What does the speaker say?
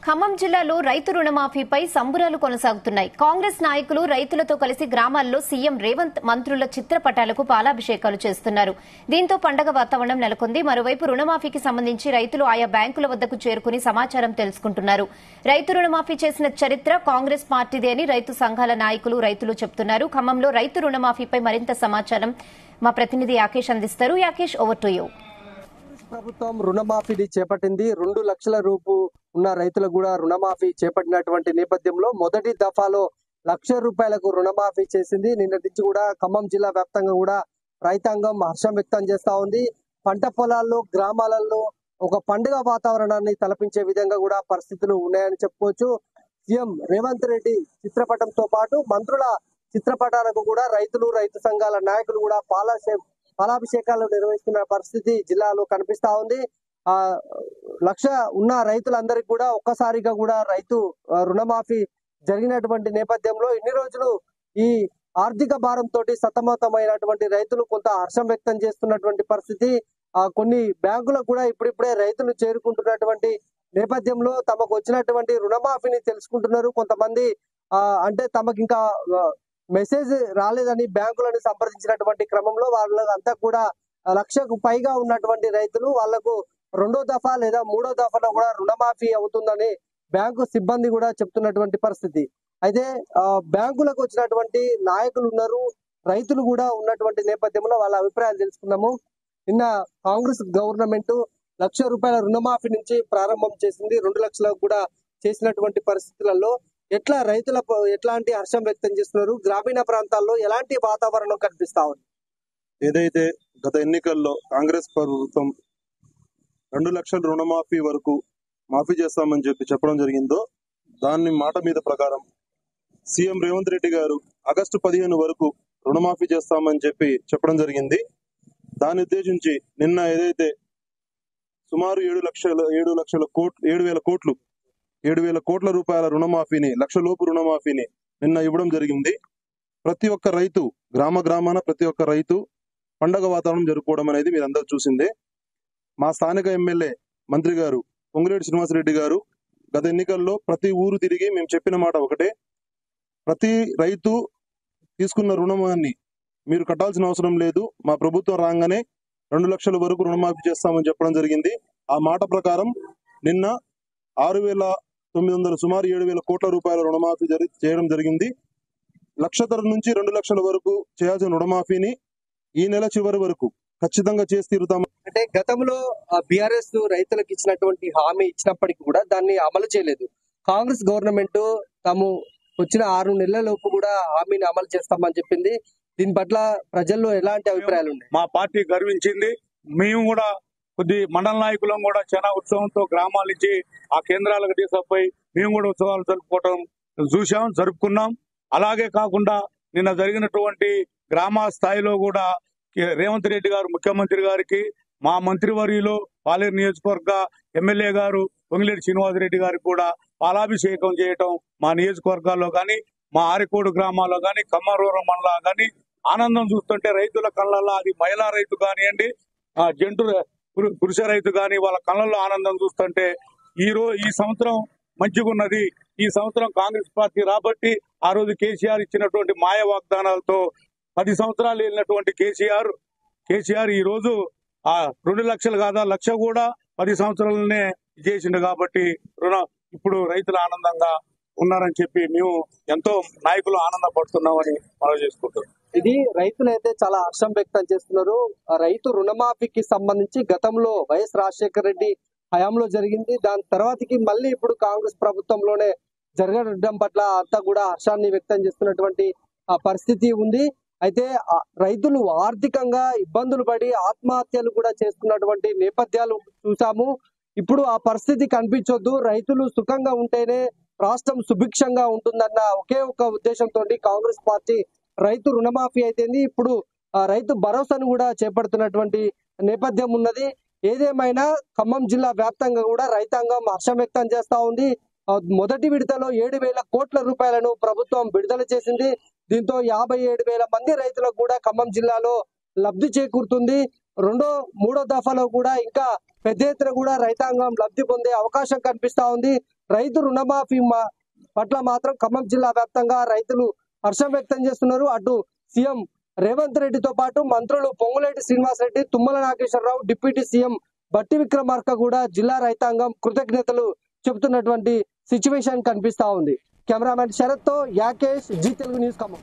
ఖమ్మం జిల్లాలో రైతు రుణమాఫీపై సంబురాలు కొనసాగుతున్నాయి. కాంగ్రెస్ నాయకులు రైతులతో కలిసి గ్రామాల్లో సీఎం రేవంత్ మంత్రుల చిత్రపటాలకు పాలాభిషేకాలు చేస్తున్నారు. దీంతో పండగ వాతావరణం నెలకొంది. మరోవైపు రుణమాఫీకి సంబంధించి రైతులు ఆయా బ్యాంకుల వద్దకు చేరుకుని సమాచారం తెలుసుకుంటున్నారు. రైతు రుణమాఫీ చేసిన చరిత్ర కాంగ్రెస్ పార్టీదే అని రైతు సంఘాల నాయకులు రైతులు చెబుతున్నారు. ఖమ్మంలో రైతు రుణమాఫీపై మరింత సమాచారం మా ప్రతినిధి యాకేష్ అందిస్తారు. Yakesh, over to you. ప్రభుత్వం రుణమాఫీని చేపట్టింది. 2 లక్షల రూపు ఉన్న రైతులకు కూడా రుణమాఫీ చేపట్టినటువంటి నేపథ్యంలో మొదటి దఫాలో ₹1,00,000 రుణమాఫీ చేసింది. నిన్నటి నుంచి కూడా ఖమ్మం జిల్లా వ్యాప్తంగా కూడా రైతాంగం హర్షం వ్యక్తం చేస్తా ఉంది. పంట పొలాల్లో గ్రామాలలో ఒక పండుగ వాతావరణాన్ని తలపించే విధంగా కూడా పరిస్థితులు ఉన్నాయని చెప్పుకోవచ్చు. సీఎం రేవంత్ రెడ్డి చిత్రపటంతో పాటు మంత్రుల చిత్రపటాలకు కూడా రైతులు, రైతు సంఘాల నాయకులు కూడా పాలాభిషేకాలు నిర్వహిస్తున్న పరిస్థితి జిల్లాలో కనిపిస్తా ఉంది. 1,00,000 ఉన్న రైతులందరికీ కూడా ఒక్కసారిగా కూడా రైతు రుణమాఫీ జరిగినటువంటి నేపథ్యంలో ఇన్ని రోజులు ఈ ఆర్థిక భారంతో సతమతమైనటువంటి రైతులు కొంత హర్షం వ్యక్తం చేస్తున్నటువంటి పరిస్థితి. కొన్ని బ్యాంకులకు కూడా ఇప్పుడిప్పుడే రైతులు చేరుకుంటున్నటువంటి నేపథ్యంలో తమకు వచ్చినటువంటి రుణమాఫీని తెలుసుకుంటున్నారు. కొంతమంది అంటే తమకు ఇంకా మెసేజ్ రాలేదని బ్యాంకులను సంప్రదించినటువంటి క్రమంలో వాళ్ళంతా కూడా 1,00,000కు పైగా ఉన్నటువంటి రైతులు వాళ్లకు 2వ దఫా లేదా 3వ దఫాలో కూడా రుణమాఫీ అవుతుందని బ్యాంకు సిబ్బంది కూడా చెప్తున్నటువంటి పరిస్థితి. అయితే బ్యాంకులకు వచ్చినటువంటి నాయకులు ఉన్నారు, రైతులు కూడా ఉన్నటువంటి నేపథ్యంలో వాళ్ళ అభిప్రాయాలు తెలుసుకున్నాము. నిన్న కాంగ్రెస్ గవర్నమెంట్ ₹1,00,000 రుణమాఫీ నుంచి ప్రారంభం చేసింది. 2 లక్షలకు కూడా చేసినటువంటి పరిస్థితులలో ఎట్లాంటి హర్షం వ్యక్తం చేస్తున్నారు, గ్రామీణ ప్రాంతాల్లో ఎలాంటి వాతావరణం కనిపిస్తా ఉంది? ఏదైతే గత ఎన్నికల్లో కాంగ్రెస్ ప్రభుత్వం 2 లక్షల రుణమాఫీ వరకు మాఫీ చేస్తామని చెప్పడం జరిగిందో దాన్ని మాట మీద ప్రకారం సీఎం రేవంత్ రెడ్డి గారు ఆగస్టు 15 వరకు రుణమాఫీ చేస్తామని చెప్పడం జరిగింది. దాన్ని ఉద్దేశించి నిన్న ఏదైతే సుమారు 7,000 కోట్ల రూపాయల రుణమాఫీని, 1,00,000 లోపు రుణమాఫీని నిన్న ఇవ్వడం జరిగింది. ప్రతి ఒక్క రైతు గ్రామాన ప్రతి ఒక్క రైతు పండగ వాతావరణం జరుపుకోవడం అనేది మీరందరూ చూసిందే. మా స్థానిక ఎమ్మెల్యే మంత్రి గారు పొంగులేటి శ్రీనివాసరెడ్డి గారు గత ఎన్నికల్లో ప్రతి ఊరు తిరిగి మేము చెప్పిన మాట ఒకటే, ప్రతి రైతు తీసుకున్న రుణమాన్ని మీరు కట్టాల్సిన అవసరం లేదు, మా ప్రభుత్వం రాగానే 2 లక్షల వరకు రుణమాఫీ చేస్తామని చెప్పడం జరిగింది. ఆ మాట ప్రకారం నిన్న 6,900 సుమారు 7,000 కోట్ల రూపాయల రుణమాఫీ చేయడం జరిగింది. 1,00,000 నుంచి 2 లక్షల వరకు చేయాల్సిన రుణమాఫీని ఈ నెల చివరి వరకు ఖచ్చితంగా చేసి తీరుతాము. అంటే గతంలో బీఆర్ఎస్ రైతులకు ఇచ్చినటువంటి హామీ ఇచ్చినప్పటికీ కూడా దాన్ని అమలు చేయలేదు. కాంగ్రెస్ గవర్నమెంట్ తాము వచ్చిన 6 నెలల లోపు కూడా హామీని అమలు చేస్తామని చెప్పింది. దీని పట్ల ప్రజల్లో ఎలాంటి అభిప్రాయాలు ఉన్నాయి? మా పార్టీ గర్వించింది. మేము కూడా కొద్ది మండల నాయకులం కూడా చాలా ఉత్సవంతో గ్రామాల నుంచి ఆ కేంద్రాలకు తీసుకుపోయి మేము కూడా ఉత్సవాలు జరుపుకున్నాం. అలాగే కాకుండా నిన్న జరిగినటువంటి గ్రామ స్థాయిలో కూడా రేవంత్ రెడ్డి గారు ముఖ్యమంత్రి గారికి, మా మంత్రివర్యులు పాలేరు నియోజకవర్గ ఎమ్మెల్యే గారు పొంగిలేటి శ్రీనివాసరెడ్డి గారికి కూడా పాలాభిషేకం చేయటం మా నియోజకవర్గాల్లో కానీ, మా ఆరికోడు గ్రామాల్లో కానీ, ఖమ్మరూరం మండలం కానీ ఆనందం చూస్తుంటే రైతుల కళ్ళల్లో, అది మహిళా రైతు కానివ్వండి, పురుష రైతు కానీ, వాళ్ళ కళ్ళల్లో ఆనందం చూస్తుంటే ఈ సంవత్సరం మంచిగా ఉన్నది. ఈ సంవత్సరం కాంగ్రెస్ పార్టీ రాబట్టి ఆ రోజు కేసీఆర్ ఇచ్చినటువంటి మాయ వాగ్దానాలతో 10 సంవత్సరాలు వెళ్ళినటువంటి కేసీఆర్ ఈ రోజు 2 లక్షలు కాదా 1,00,000 కూడా 10 సంవత్సరాలనే చేసిండు. కాబట్టి ఇప్పుడు రైతులు ఆనందంగా ఉన్నారని చెప్పి మేము ఎంతో నాయకులు ఆనందపడుతున్నామని మనం చేసుకుంటున్నాం. ఇది రైతులు అయితే చాలా హర్షం వ్యక్తం చేస్తున్నారు. రైతు రుణమాఫీకి సంబంధించి గతంలో వైఎస్ రాజశేఖర రెడ్డి హయాంలో జరిగింది. దాని తర్వాతకి మళ్ళీ ఇప్పుడు కాంగ్రెస్ ప్రభుత్వంలోనే జరగడం పట్ల అంతా కూడా హర్షాన్ని వ్యక్తం చేస్తున్నటువంటి పరిస్థితి ఉంది. అయితే రైతులు ఆర్థికంగా ఇబ్బందులు పడి ఆత్మహత్యలు కూడా చేస్తున్నటువంటి నేపథ్యాలు చూసాము. ఇప్పుడు ఆ పరిస్థితి కనిపించొద్దు, రైతులు సుఖంగా ఉంటేనే రాష్ట్రం సుభిక్షంగా ఉంటుందన్న ఒకే ఒక ఉద్దేశంతో కాంగ్రెస్ పార్టీ రైతు రుణమాఫీ అయితేంది, ఇప్పుడు రైతు భరోసాను కూడా చేపడుతున్నటువంటి నేపథ్యం ఉన్నది. ఏదేమైనా ఖమ్మం జిల్లా వ్యాప్తంగా కూడా రైతాంగం హర్షం వ్యక్తం చేస్తా ఉంది. మొదటి విడతలో 7,000 కోట్ల రూపాయలను ప్రభుత్వం విడుదల చేసింది. దీంతో 57,000 మంది రైతులకు కూడా ఖమ్మం జిల్లాలో లబ్ధి చేకూరుతుంది. 2వ 3వ దఫాలో కూడా ఇంకా పెద్ద ఎత్తున కూడా రైతాంగం లబ్ధి పొందే అవకాశం కనిపిస్తా ఉంది. రైతు రుణమాఫీ పట్ల మాత్రం ఖమ్మం జిల్లా వ్యాప్తంగా రైతులు హర్షం వ్యక్తం చేస్తున్నారు. అటు సీఎం రేవంత్ రెడ్డితో పాటు మంత్రులు పొంగులేటి శ్రీనివాస్ రెడ్డి, తుమ్మల నాగేశ్వరరావు, డిప్యూటీ సీఎం బట్టి విక్రమార్క కూడా జిల్లా రైతాంగం కృతజ్ఞతలు చెబుతున్నటువంటి సిచ్యువేషన్ కనిపిస్తా ఉంది. కెమెరామెన్ శరత్ తో యాకేష్, జీ తెలుగు న్యూస్ ఖమ్మం.